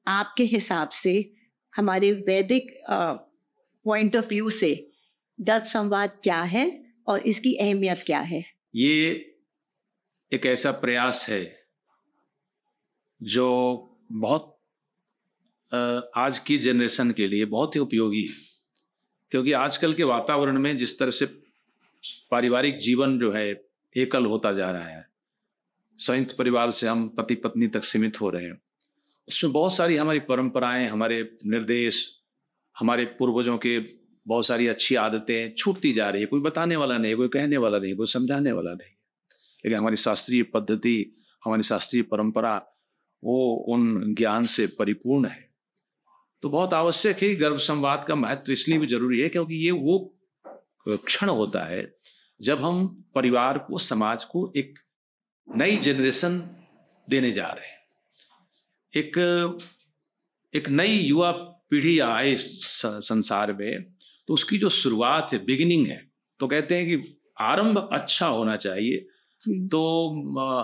आपके हिसाब से हमारे वैदिक पॉइंट ऑफ व्यू से गर्भ संवाद क्या है और इसकी अहमियत क्या है? ये एक ऐसा प्रयास है जो बहुत आज की जनरेशन के लिए बहुत ही उपयोगी है, क्योंकि आजकल के वातावरण में जिस तरह से पारिवारिक जीवन जो है एकल होता जा रहा है, संयुक्त परिवार से हम पति पत्नी तक सीमित हो रहे हैं, उसमें बहुत सारी हमारी परंपराएं, हमारे निर्देश, हमारे पूर्वजों के बहुत सारी अच्छी आदतें छूटती जा रही है। कोई बताने वाला नहीं, कोई कहने वाला नहीं, कोई समझाने वाला नहीं। लेकिन हमारी शास्त्रीय पद्धति, हमारी शास्त्रीय परंपरा वो उन ज्ञान से परिपूर्ण है। तो बहुत आवश्यक है। गर्भ संवाद का महत्व इसलिए भी जरूरी है क्योंकि ये वो क्षण होता है जब हम परिवार को, समाज को एक नई जनरेशन देने जा रहे हैं। एक नई युवा पीढ़ी आए संसार में, तो उसकी जो शुरुआत है, बिगिनिंग है, तो कहते हैं कि आरंभ अच्छा होना चाहिए, तो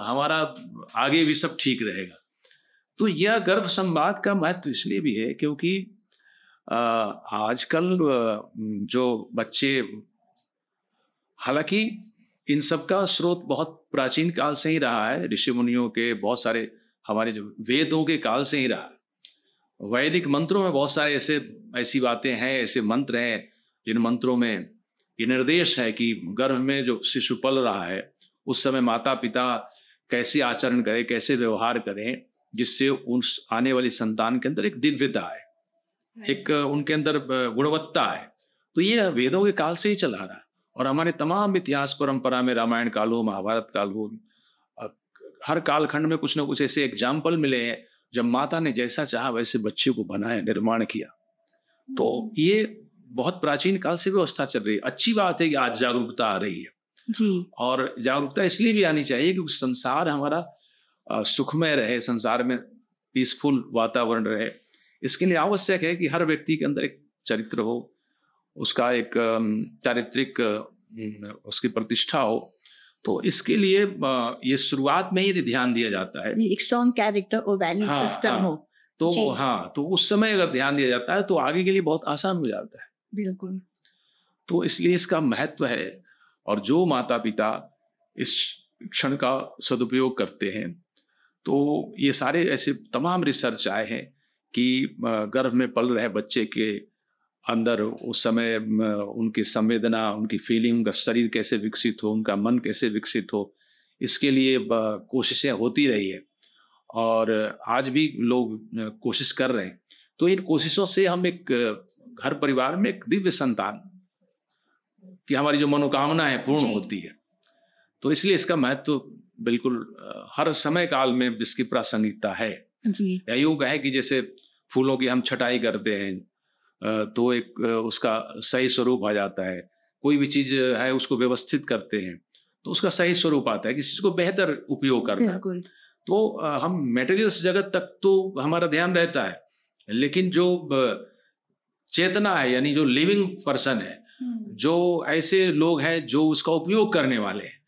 हमारा आगे भी सब ठीक रहेगा। तो यह गर्भ संवाद का महत्व इसलिए भी है क्योंकि आजकल जो बच्चे, हालांकि इन सब का स्रोत बहुत प्राचीन काल से ही रहा है, ऋषि मुनियों के बहुत सारे, हमारे जो वेदों के काल से ही रहा है। वैदिक मंत्रों में बहुत सारे ऐसी बातें हैं, ऐसे मंत्र हैं जिन मंत्रों में ये निर्देश है कि गर्भ में जो शिशु पल रहा है उस समय माता पिता कैसे आचरण करें, कैसे व्यवहार करें, जिससे उस आने वाली संतान के अंदर एक दिव्यता है, एक उनके अंदर गुणवत्ता है। तो ये वेदों के काल से ही चला रहा है और हमारे तमाम इतिहास परंपरा में, रामायण काल हो, महाभारत काल हो, हर कालखंड में कुछ ना कुछ ऐसे एग्जाम्पल मिले हैं जब माता ने जैसा चाहा वैसे बच्चे को बनाया, निर्माण किया। तो ये बहुत प्राचीन काल से व्यवस्था चल रही है। अच्छी बात है कि आज जागरूकता आ रही है जी। और जागरूकता इसलिए भी आनी चाहिए क्योंकि संसार हमारा सुखमय रहे, संसार में पीसफुल वातावरण रहे। इसके लिए आवश्यक है कि हर व्यक्ति के अंदर एक चरित्र हो, उसका एक चारित्रिक उसकी प्रतिष्ठा हो। तो इसके लिए ये शुरुआत में ही ध्यान दिया जाता है, एक स्ट्रॉन्ग कैरेक्टर और वैल्यू सिस्टम हो। तो उस समय अगर ध्यान दिया जाता है तो आगे के लिए बहुत आसान हो जाता है। बिल्कुल। तो इसलिए इसका महत्व है और जो माता पिता इस क्षण का सदुपयोग करते हैं, तो ये सारे ऐसे तमाम रिसर्च आए हैं कि गर्भ में पल रहे बच्चे के अंदर उस समय उनकी संवेदना, उनकी फीलिंग, उनका शरीर कैसे विकसित हो, उनका मन कैसे विकसित हो, इसके लिए कोशिशें होती रही है और आज भी लोग कोशिश कर रहे हैं। तो इन कोशिशों से हम एक घर परिवार में एक दिव्य संतान की हमारी जो मनोकामना है पूर्ण होती है। तो इसलिए इसका महत्व बिल्कुल हर समय काल में इसकी प्रासंगिकता है। या यूँ कहें कि जैसे फूलों की हम छटाई करते हैं तो एक उसका सही स्वरूप आ जाता है, कोई भी चीज है उसको व्यवस्थित करते हैं तो उसका सही स्वरूप आता है, किसी चीज को बेहतर उपयोग करना है। तो हम मेटेरियल्स जगत तक तो हमारा ध्यान रहता है, लेकिन जो चेतना है यानी जो लिविंग पर्सन है, जो ऐसे लोग हैं जो उसका उपयोग करने वाले हैं,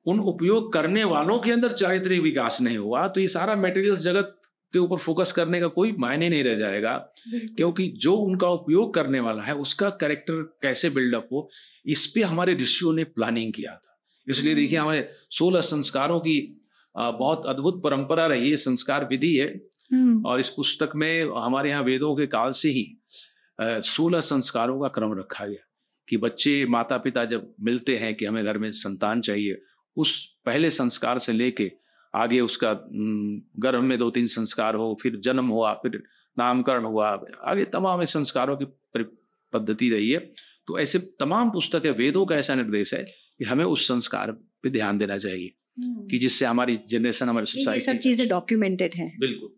उन उपयोग करने वालों के अंदर चारित्रिक विकास नहीं हुआ तो ये सारा मेटेरियल्स जगत के ऊपर फोकस करने का कोई मायने नहीं रह जाएगा। क्योंकि जो उनका उपयोग करने वाला है उसका कैरेक्टर कैसे बिल्डअप हो, इस पे हमारे ऋषियों ने प्लानिंग किया था। इसलिए देखिए हमारे 16 संस्कारों की बहुत अद्भुत परंपरा रही है, संस्कार विधि है। और इस पुस्तक में हमारे यहाँ वेदों के काल से ही 16 संस्कारों का क्रम रखा गया कि बच्चे माता पिता जब मिलते हैं कि हमें घर में संतान चाहिए, उस पहले संस्कार से लेके आगे उसका गर्भ में 2-3 संस्कार हो, फिर जन्म हुआ, फिर नामकरण हुआ, आगे तमाम संस्कारों की पद्धति रही है। तो ऐसे तमाम पुस्तकें, वेदों का ऐसा निर्देश है कि हमें उस संस्कार पे ध्यान देना चाहिए कि जिससे हमारी जनरेशन, हमारी सोसाइटी, ये सब चीजें डॉक्यूमेंटेड हैं। बिल्कुल।